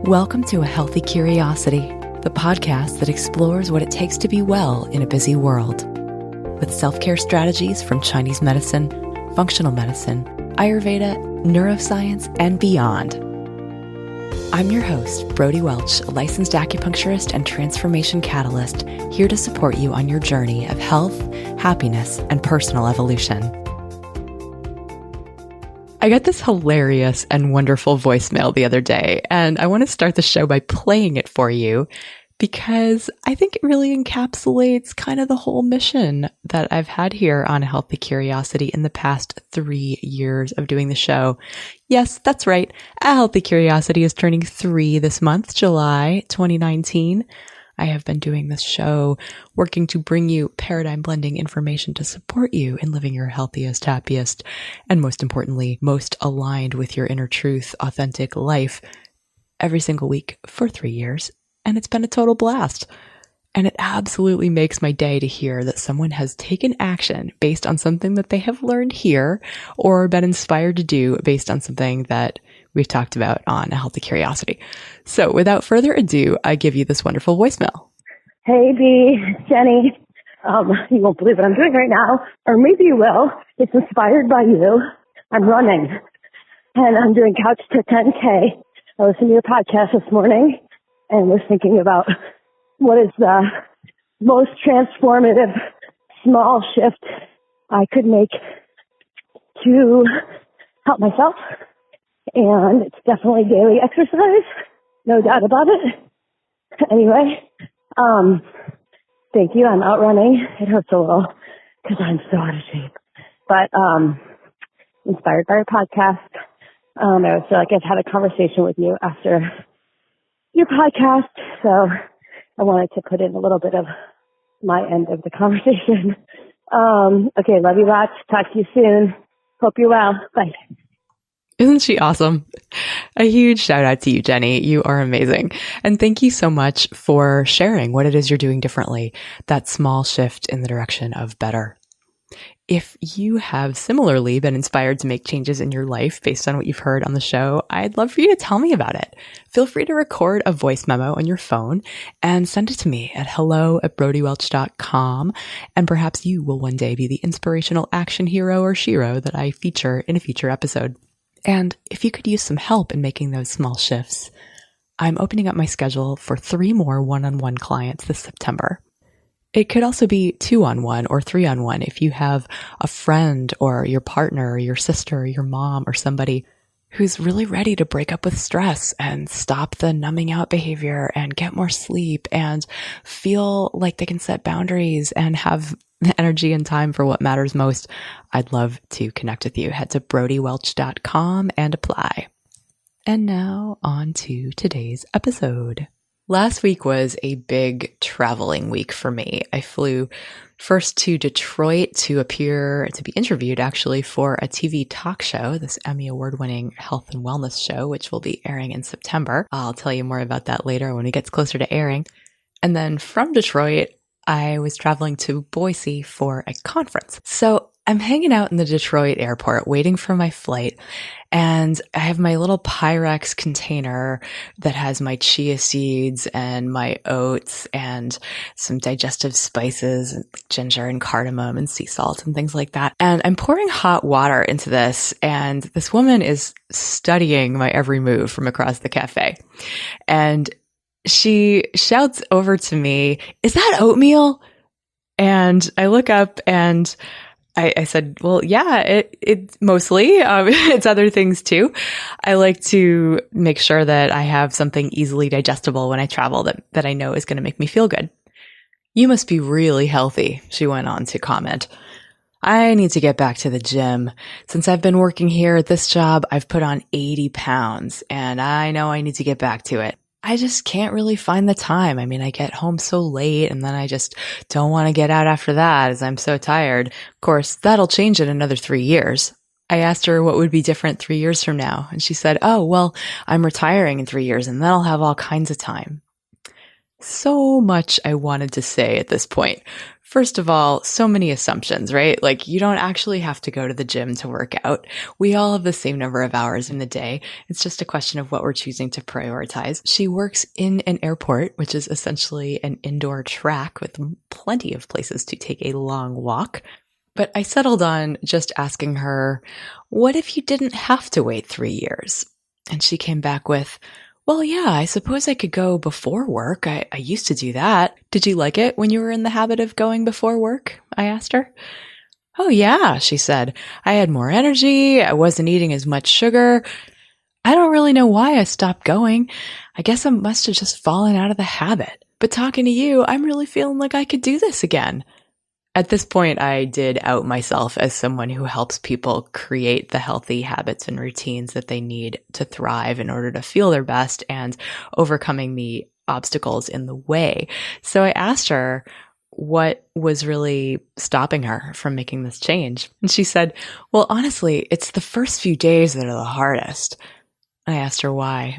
Welcome to A Healthy Curiosity, the podcast that explores what it takes to be well in a busy world. With self-care strategies from Chinese medicine, functional medicine, Ayurveda, neuroscience, and beyond. I'm your host, Brodie Welch, a licensed acupuncturist and transformation catalyst, here to support you on your journey of health, happiness, and personal evolution. I got this hilarious and wonderful voicemail the other day, and I want to start the show by playing it for you because I think it really encapsulates kind of the whole mission that I've had here on A Healthy Curiosity in the past 3 years of doing the show. Yes, that's right. A Healthy Curiosity is turning 3 this month, July 2019. I have been doing this show, working to bring you paradigm blending information to support you in living your healthiest, happiest, and most importantly, most aligned with your inner truth, authentic life every single week for 3 years. And it's been a total blast. And it absolutely makes my day to hear that someone has taken action based on something that they have learned here or been inspired to do based on something that we've talked about on A Healthy Curiosity. So without further ado, I give you this wonderful voicemail. Hey, B, Jenny. You won't believe what I'm doing right now, or maybe you will. It's inspired by you. I'm running, and I'm doing Couch to 10K. I listened to your podcast this morning and was thinking about what is the most transformative small shift I could make to help myself. And it's definitely daily exercise, no doubt about it. Anyway, thank you. I'm out running. It hurts a little because I'm so out of shape. But inspired by your podcast, I feel like I've had a conversation with you after your podcast, so I wanted to put in a little bit of my end of the conversation. Okay, love you lots. Talk to you soon. Hope you're well. Bye. Isn't she awesome? A huge shout out to you, Jenny. You are amazing. And thank you so much for sharing what it is you're doing differently, that small shift in the direction of better. If you have similarly been inspired to make changes in your life based on what you've heard on the show, I'd love for you to tell me about it. Feel free to record a voice memo on your phone and send it to me at hello@brodiewelch.com. And perhaps you will one day be the inspirational action hero or shero that I feature in a future episode. And if you could use some help in making those small shifts, I'm opening up my schedule for 3 more one-on-one clients this September. It could also be 2-on-1 or 3-on-1 if you have a friend or your partner or your sister or your mom or somebody who's really ready to break up with stress and stop the numbing out behavior and get more sleep and feel like they can set boundaries and have the energy and time for what matters most. I'd love to connect with you. Head to brodiewelch.com and apply. And now on to today's episode. Last week was a big traveling week for me. I flew first to Detroit to be interviewed actually for a TV talk show, this Emmy award-winning health and wellness show, which will be airing in September. I'll tell you more about that later when it gets closer to airing. And then from Detroit, I was traveling to Boise for a conference. So I'm hanging out in the Detroit airport waiting for my flight, and I have my little Pyrex container that has my chia seeds and my oats and some digestive spices and ginger and cardamom and sea salt and things like that. And I'm pouring hot water into this, and this woman is studying my every move from across the cafe. And she shouts over to me, "Is that oatmeal?" And I look up and I said, well, yeah, it mostly, it's other things too. I like to make sure that I have something easily digestible when I travel that I know is going to make me feel good. "You must be really healthy," she went on to comment. "I need to get back to the gym. Since I've been working here at this job, I've put on 80 pounds and I know I need to get back to it. I just can't really find the time. I mean, I get home so late and then I just don't want to get out after that as I'm so tired. Of course, that'll change in another 3 years." I asked her what would be different 3 years from now. And she said, "Oh, well, I'm retiring in 3 years and then I'll have all kinds of time." So much I wanted to say at this point. First of all, so many assumptions, right? Like you don't actually have to go to the gym to work out. We all have the same number of hours in the day. It's just a question of what we're choosing to prioritize. She works in an airport, which is essentially an indoor track with plenty of places to take a long walk. But I settled on just asking her, what if you didn't have to wait 3 years? And she came back with, well, yeah, I suppose I could go before work. I used to do that. Did you like it when you were in the habit of going before work? I asked her. Oh, yeah, she said. I had more energy. I wasn't eating as much sugar. I don't really know why I stopped going. I guess I must have just fallen out of the habit. But talking to you, I'm really feeling like I could do this again. At this point, I did out myself as someone who helps people create the healthy habits and routines that they need to thrive in order to feel their best and overcoming the obstacles in the way. So I asked her what was really stopping her from making this change. And she said, well, honestly, it's the first few days that are the hardest. I asked her why.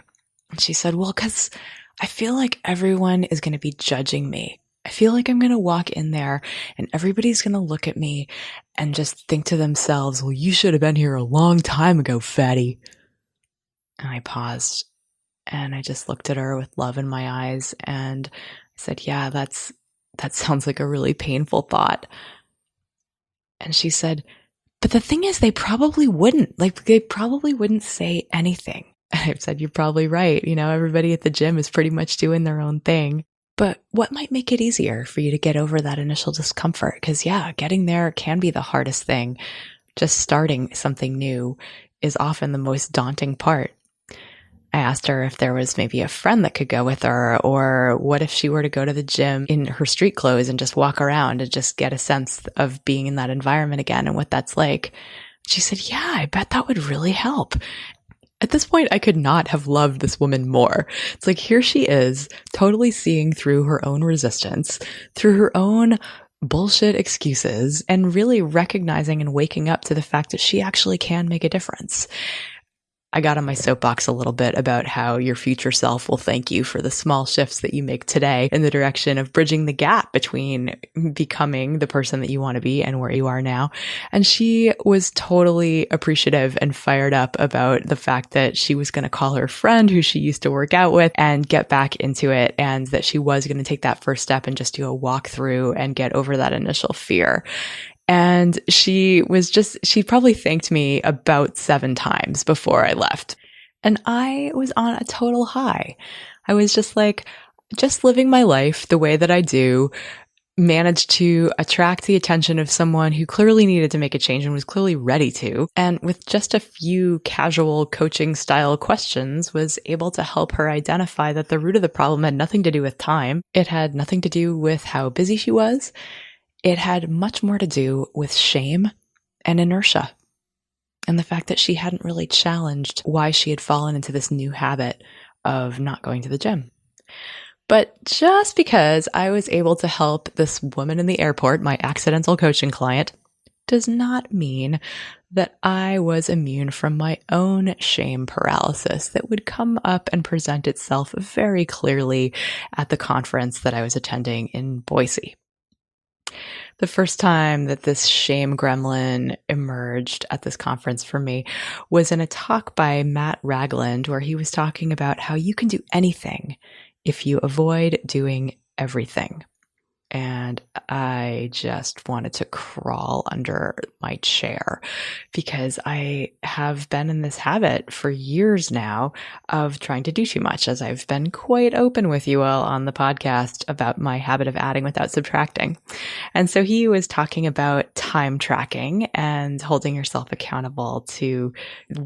And she said, well, because I feel like everyone is going to be judging me. I feel like I'm going to walk in there and everybody's going to look at me and just think to themselves, well, you should have been here a long time ago, fatty. And I paused and I just looked at her with love in my eyes and I said, yeah, that sounds like a really painful thought. And she said, but the thing is, they probably wouldn't say anything. And I said, you're probably right. You know, everybody at the gym is pretty much doing their own thing. But what might make it easier for you to get over that initial discomfort? Because yeah, getting there can be the hardest thing. Just starting something new is often the most daunting part. I asked her if there was maybe a friend that could go with her, or what if she were to go to the gym in her street clothes and just walk around and just get a sense of being in that environment again and what that's like. She said, yeah, I bet that would really help. At this point, I could not have loved this woman more. It's like here she is, totally seeing through her own resistance, through her own bullshit excuses, and really recognizing and waking up to the fact that she actually can make a difference. I got on my soapbox a little bit about how your future self will thank you for the small shifts that you make today in the direction of bridging the gap between becoming the person that you want to be and where you are now. And she was totally appreciative and fired up about the fact that she was going to call her friend who she used to work out with and get back into it, and that she was going to take that first step and just do a walkthrough and get over that initial fear. And she probably thanked me about 7 times before I left. And I was on a total high. I was just living my life the way that I do, managed to attract the attention of someone who clearly needed to make a change and was clearly ready to. And with just a few casual coaching style questions, was able to help her identify that the root of the problem had nothing to do with time. It had nothing to do with how busy she was. It had much more to do with shame and inertia, and the fact that she hadn't really challenged why she had fallen into this new habit of not going to the gym. But just because I was able to help this woman in the airport, my accidental coaching client, does not mean that I was immune from my own shame paralysis that would come up and present itself very clearly at the conference that I was attending in Boise. The first time that this shame gremlin emerged at this conference for me was in a talk by Matt Ragland, where he was talking about how you can do anything if you avoid doing everything. And I just wanted to crawl under my chair, because I have been in this habit for years now of trying to do too much, as I've been quite open with you all on the podcast about my habit of adding without subtracting. And so he was talking about time tracking and holding yourself accountable to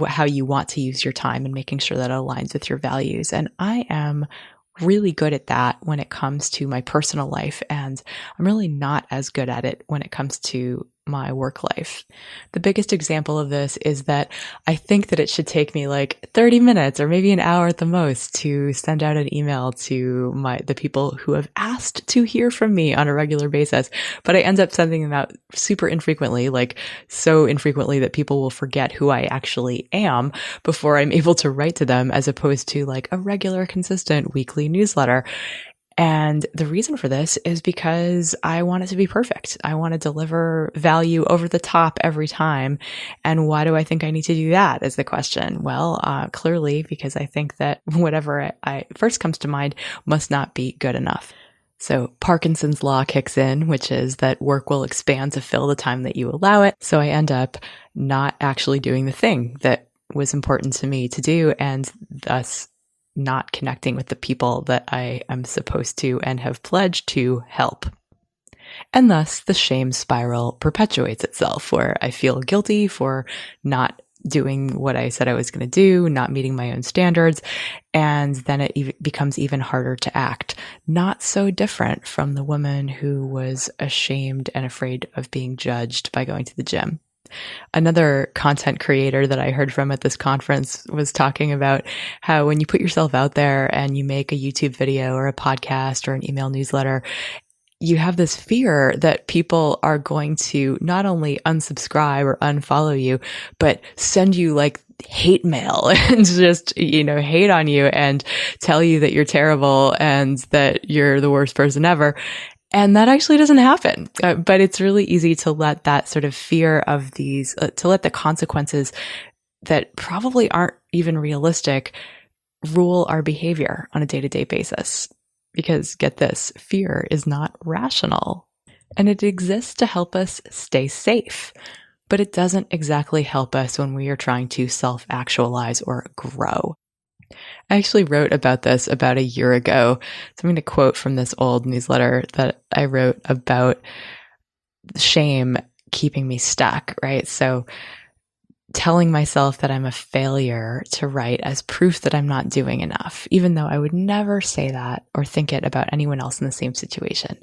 how you want to use your time and making sure that it aligns with your values. And I am really good at that when it comes to my personal life, and I'm really not as good at it when it comes to my work life. The biggest example of this is that I think that it should take me like 30 minutes or maybe an hour at the most to send out an email to the people who have asked to hear from me on a regular basis. But I end up sending them out super infrequently, like so infrequently that people will forget who I actually am before I'm able to write to them, as opposed to like a regular, consistent weekly newsletter. And the reason for this is because I want it to be perfect. I want to deliver value over the top every time. And why do I think I need to do that is the question. Well, clearly because I think that whatever I first comes to mind must not be good enough. So Parkinson's law kicks in, which is that work will expand to fill the time that you allow it. So I end up not actually doing the thing that was important to me to do, and thus not connecting with the people that I am supposed to and have pledged to help. And thus the shame spiral perpetuates itself, where I feel guilty for not doing what I said I was going to do, not meeting my own standards, and then it becomes even harder to act. Not so different from the woman who was ashamed and afraid of being judged by going to the gym. Another content creator that I heard from at this conference was talking about how when you put yourself out there and you make a YouTube video or a podcast or an email newsletter, you have this fear that people are going to not only unsubscribe or unfollow you, but send you like hate mail and just, hate on you and tell you that you're terrible and that you're the worst person ever. And that actually doesn't happen. But it's really easy to let that sort of fear of these, to let the consequences that probably aren't even realistic rule our behavior on a day-to-day basis. Because get this, fear is not rational. And it exists to help us stay safe. But it doesn't exactly help us when we are trying to self-actualize or grow. I actually wrote about this about a year ago. So I'm going to quote from this old newsletter that I wrote about shame keeping me stuck, right? So telling myself that I'm a failure to write as proof that I'm not doing enough, even though I would never say that or think it about anyone else in the same situation.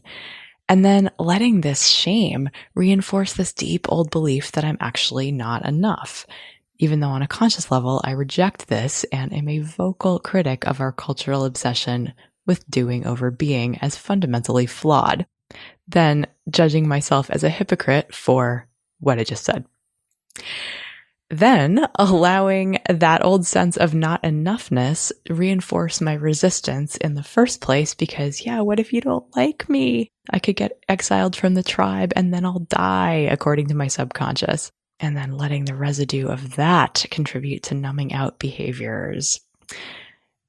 And then letting this shame reinforce this deep old belief that I'm actually not enough. Even though on a conscious level, I reject this and am a vocal critic of our cultural obsession with doing over being as fundamentally flawed, then judging myself as a hypocrite for what I just said. Then allowing that old sense of not enoughness reinforce my resistance in the first place because, what if you don't like me? I could get exiled from the tribe and then I'll die, according to my subconscious. And then letting the residue of that contribute to numbing out behaviors.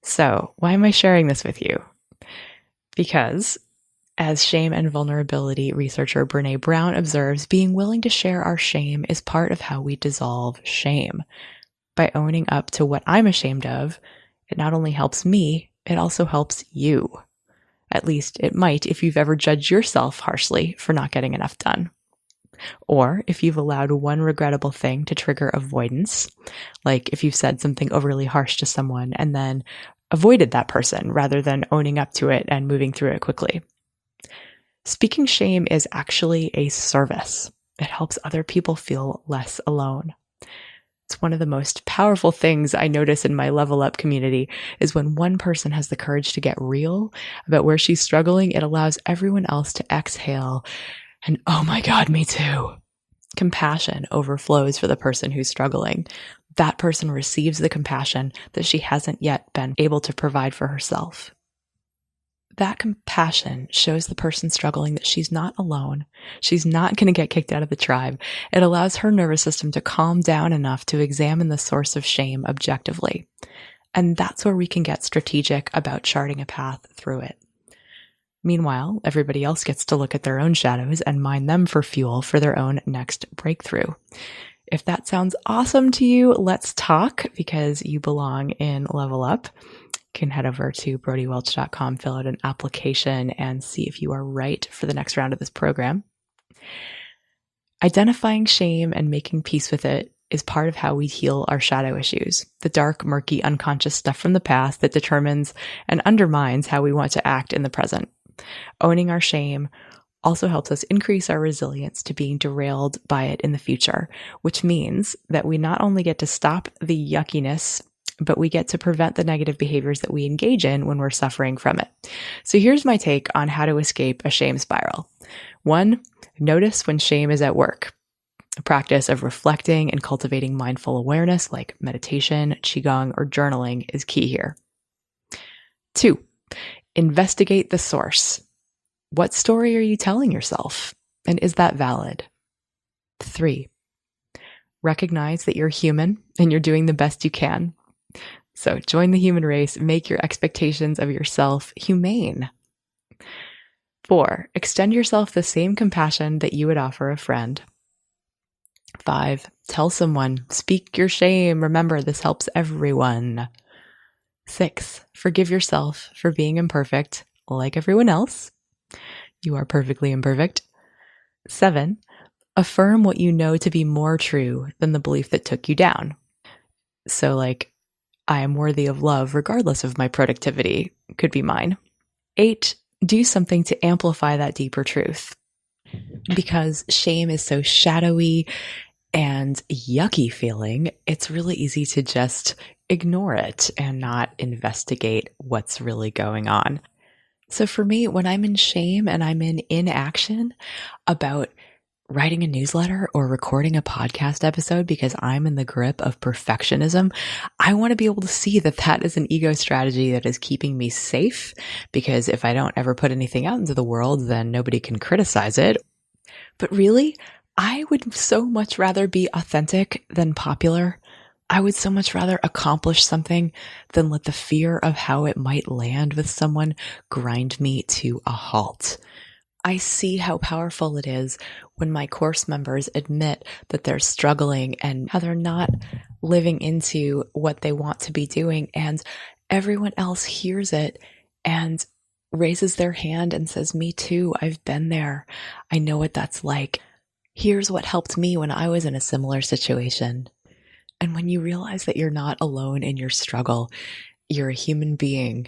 So, why am I sharing this with you? Because, as shame and vulnerability researcher Brené Brown observes, being willing to share our shame is part of how we dissolve shame. By owning up to what I'm ashamed of, it not only helps me, it also helps you. At least it might if you've ever judged yourself harshly for not getting enough done. Or if you've allowed one regrettable thing to trigger avoidance, like if you've said something overly harsh to someone and then avoided that person rather than owning up to it and moving through it quickly. Speaking shame is actually a service. It helps other people feel less alone. It's one of the most powerful things I notice in my Level Up community is when one person has the courage to get real about where she's struggling, it allows everyone else to exhale and, oh my God, me too. Compassion overflows for the person who's struggling. That person receives the compassion that she hasn't yet been able to provide for herself. That compassion shows the person struggling that she's not alone. She's not going to get kicked out of the tribe. It allows her nervous system to calm down enough to examine the source of shame objectively. And that's where we can get strategic about charting a path through it. Meanwhile, everybody else gets to look at their own shadows and mine them for fuel for their own next breakthrough. If that sounds awesome to you, let's talk because you belong in Level Up. You can head over to brodiewelch.com, fill out an application, and see if you are right for the next round of this program. Identifying shame and making peace with it is part of how we heal our shadow issues, the dark, murky, unconscious stuff from the past that determines and undermines how we want to act in the present. Owning our shame also helps us increase our resilience to being derailed by it in the future, which means that we not only get to stop the yuckiness, but we get to prevent the negative behaviors that we engage in when we're suffering from it. So here's my take on how to escape a shame spiral. 1, notice when shame is at work. A practice of reflecting and cultivating mindful awareness like meditation, qigong, or journaling is key here. 2, Investigate the source. What story are you telling yourself? And is that valid? 3, recognize that you're human and you're doing the best you can. So join the human race, make your expectations of yourself humane. 4, extend yourself the same compassion that you would offer a friend. 5, tell someone, speak your shame. Remember, this helps everyone. 6, forgive yourself for being imperfect, like everyone else. You are perfectly imperfect. 7, affirm what you know to be more true than the belief that took you down. So, like, I am worthy of love regardless of my productivity could be mine. 8, do something to amplify that deeper truth. Because shame is so shadowy and yucky feeling, it's really easy to just ignore it and not investigate what's really going on. So for me, when I'm in shame and I'm in inaction about writing a newsletter or recording a podcast episode because I'm in the grip of perfectionism, I want to be able to see that that is an ego strategy that is keeping me safe, because if I don't ever put anything out into the world, then nobody can criticize it. But really, I would so much rather be authentic than popular. I would so much rather accomplish something than let the fear of how it might land with someone grind me to a halt. I see how powerful it is when my course members admit that they're struggling and how they're not living into what they want to be doing, and everyone else hears it and raises their hand and says, "Me too, I've been there. I know what that's like. Here's what helped me when I was in a similar situation." And when you realize that you're not alone in your struggle, you're a human being,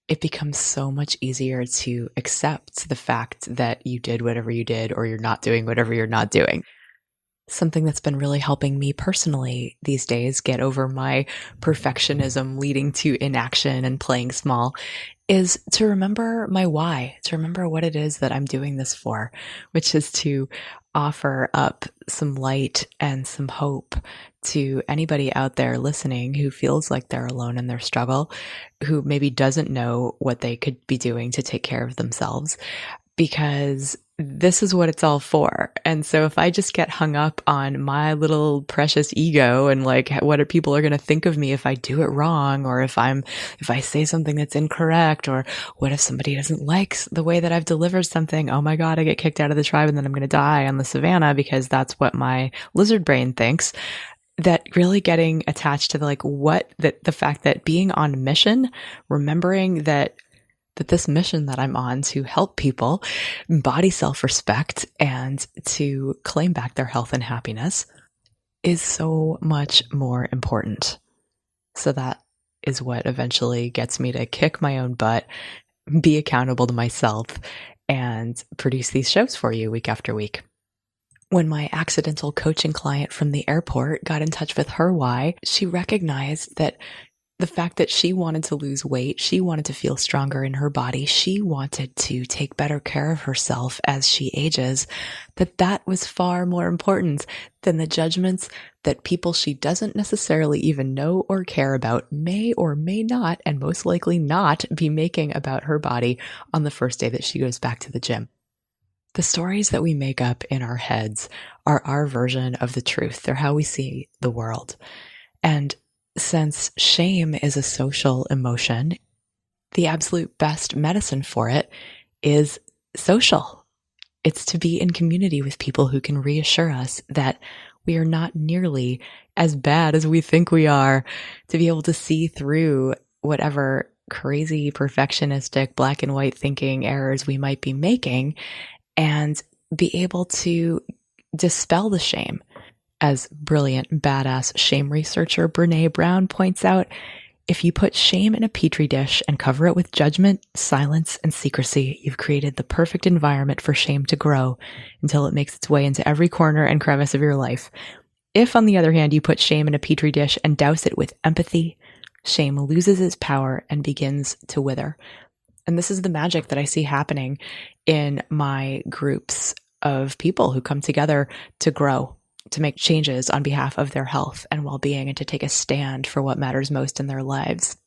it becomes so much easier to accept the fact that you did whatever you did or you're not doing whatever you're not doing. Something that's been really helping me personally these days get over my perfectionism leading to inaction and playing small is to remember my why, to remember what it is that I'm doing this for, which is to offer up some light and some hope to anybody out there listening who feels like they're alone in their struggle, who maybe doesn't know what they could be doing to take care of themselves, because this is what it's all for. And so if I just get hung up on my little precious ego and like what are people are going to think of me if I do it wrong, or if I say something that's incorrect, or what if somebody doesn't like the way that I've delivered something? Oh my God, I get kicked out of the tribe and then I'm going to die on the savannah because that's what my lizard brain thinks. That really getting attached to the fact that being on mission, remembering that this mission that I'm on to help people embody self-respect and to claim back their health and happiness is so much more important. So that is what eventually gets me to kick my own butt, be accountable to myself, and produce these shows for you week after week. When my accidental coaching client from the airport got in touch with her why, she recognized that the fact that she wanted to lose weight, she wanted to feel stronger in her body, she wanted to take better care of herself as she ages, that was far more important than the judgments that people she doesn't necessarily even know or care about may or may not, and most likely not, be making about her body on the first day that she goes back to the gym. The stories that we make up in our heads are our version of the truth. They're how we see the world. And since shame is a social emotion, the absolute best medicine for it is social. It's to be in community with people who can reassure us that we are not nearly as bad as we think we are, to be able to see through whatever crazy perfectionistic black and white thinking errors we might be making, and be able to dispel the shame. As brilliant, badass shame researcher Brené Brown points out, if you put shame in a petri dish and cover it with judgment, silence, and secrecy, you've created the perfect environment for shame to grow until it makes its way into every corner and crevice of your life. If, on the other hand, you put shame in a petri dish and douse it with empathy, shame loses its power and begins to wither. And this is the magic that I see happening in my groups of people who come together to grow, to make changes on behalf of their health and well-being, and to take a stand for what matters most in their lives.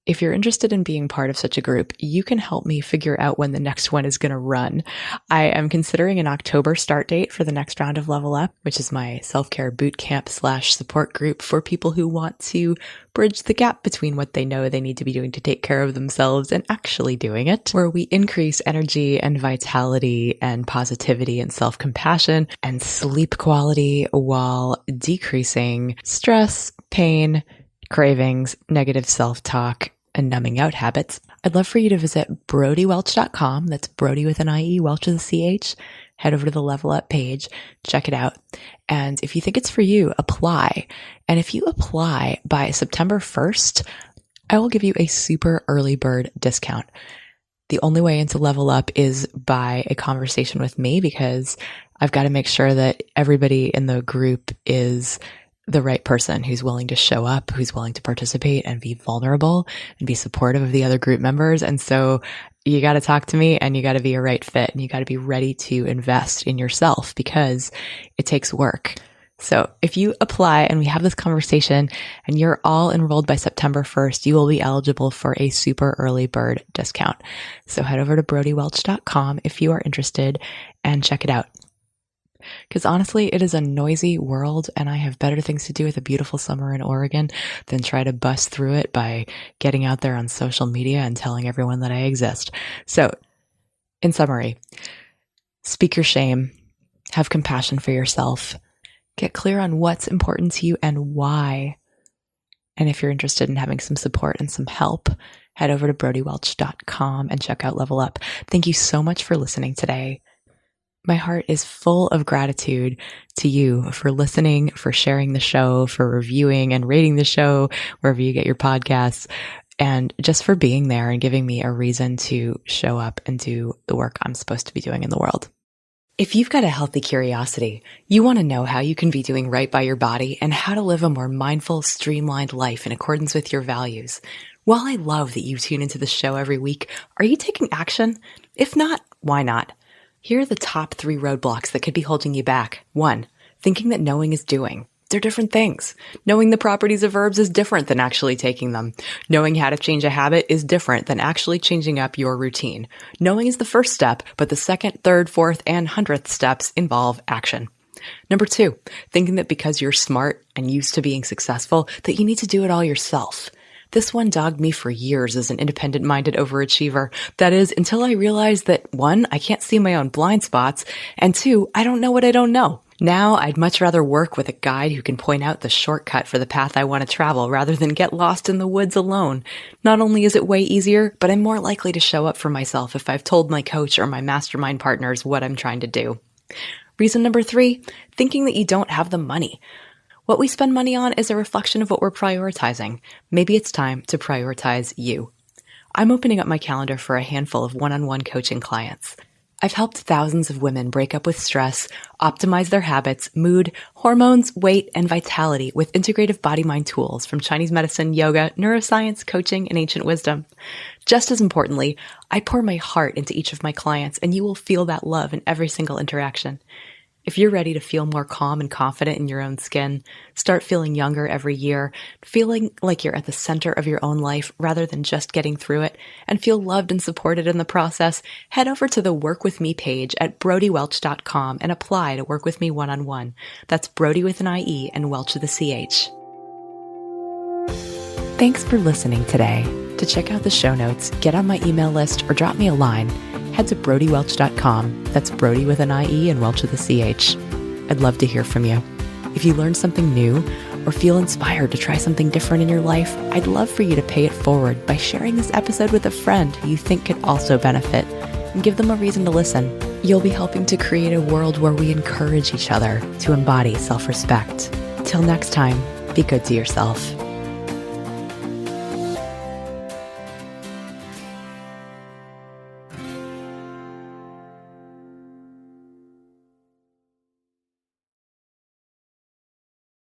If you're interested in being part of such a group, you can help me figure out when the next one is going to run. I am considering an October start date for the next round of Level Up, which is my self-care bootcamp / support group for people who want to bridge the gap between what they know they need to be doing to take care of themselves and actually doing it, where we increase energy and vitality and positivity and self-compassion and sleep quality while decreasing stress, pain, cravings, negative self-talk, and numbing out habits. I'd love for you to visit brodiewelch.com. That's Brodie with an IE, Welch with a CH. Head over to the Level Up page, check it out. And if you think it's for you, apply. And if you apply by September 1st, I will give you a super early bird discount. The only way into Level Up is by a conversation with me, because I've got to make sure that everybody in the group is the right person who's willing to show up, who's willing to participate and be vulnerable and be supportive of the other group members. And so you got to talk to me, and you got to be a right fit, and you got to be ready to invest in yourself, because it takes work. So if you apply and we have this conversation and you're all enrolled by September 1st, you will be eligible for a super early bird discount. So head over to brodiewelch.com if you are interested and check it out. Because honestly, it is a noisy world, and I have better things to do with a beautiful summer in Oregon than try to bust through it by getting out there on social media and telling everyone that I exist. So, in summary, speak your shame, have compassion for yourself, get clear on what's important to you and why. And if you're interested in having some support and some help, head over to brodiewelch.com and check out Level Up. Thank you so much for listening today. My heart is full of gratitude to you for listening, for sharing the show, for reviewing and rating the show wherever you get your podcasts, and just for being there and giving me a reason to show up and do the work I'm supposed to be doing in the world. If you've got a healthy curiosity, you want to know how you can be doing right by your body and how to live a more mindful, streamlined life in accordance with your values. While I love that you tune into the show every week, are you taking action? If not, why not? Here are the top 3 roadblocks that could be holding you back. 1, thinking that knowing is doing. They're different things. Knowing the properties of verbs is different than actually taking them. Knowing how to change a habit is different than actually changing up your routine. Knowing is the first step, but the 2nd, 3rd, 4th, and 100th steps involve action. Number 2, thinking that because you're smart and used to being successful, that you need to do it all yourself. This one dogged me for years as an independent-minded overachiever. That is, until I realized that 1, I can't see my own blind spots, and 2, I don't know what I don't know. Now, I'd much rather work with a guide who can point out the shortcut for the path I want to travel rather than get lost in the woods alone. Not only is it way easier, but I'm more likely to show up for myself if I've told my coach or my mastermind partners what I'm trying to do. Reason number 3, thinking that you don't have the money. What we spend money on is a reflection of what we're prioritizing. Maybe it's time to prioritize you. I'm opening up my calendar for a handful of one-on-one coaching clients. I've helped thousands of women break up with stress, optimize their habits, mood, hormones, weight, and vitality with integrative body-mind tools from Chinese medicine, yoga, neuroscience, coaching, and ancient wisdom. Just as importantly, I pour my heart into each of my clients, and you will feel that love in every single interaction. If you're ready to feel more calm and confident in your own skin, start feeling younger every year, feeling like you're at the center of your own life rather than just getting through it, and feel loved and supported in the process, head over to the Work With Me page at brodiewelch.com and apply to work with me one-on-one. That's Brodie with an IE and Welch with a CH. Thanks for listening today. To check out the show notes, get on my email list, or drop me a line, head to brodiewelch.com. That's Brodie with an IE and Welch with a CH. I'd love to hear from you. If you learned something new or feel inspired to try something different in your life, I'd love for you to pay it forward by sharing this episode with a friend who you think could also benefit, and give them a reason to listen. You'll be helping to create a world where we encourage each other to embody self-respect. Till next time, be good to yourself.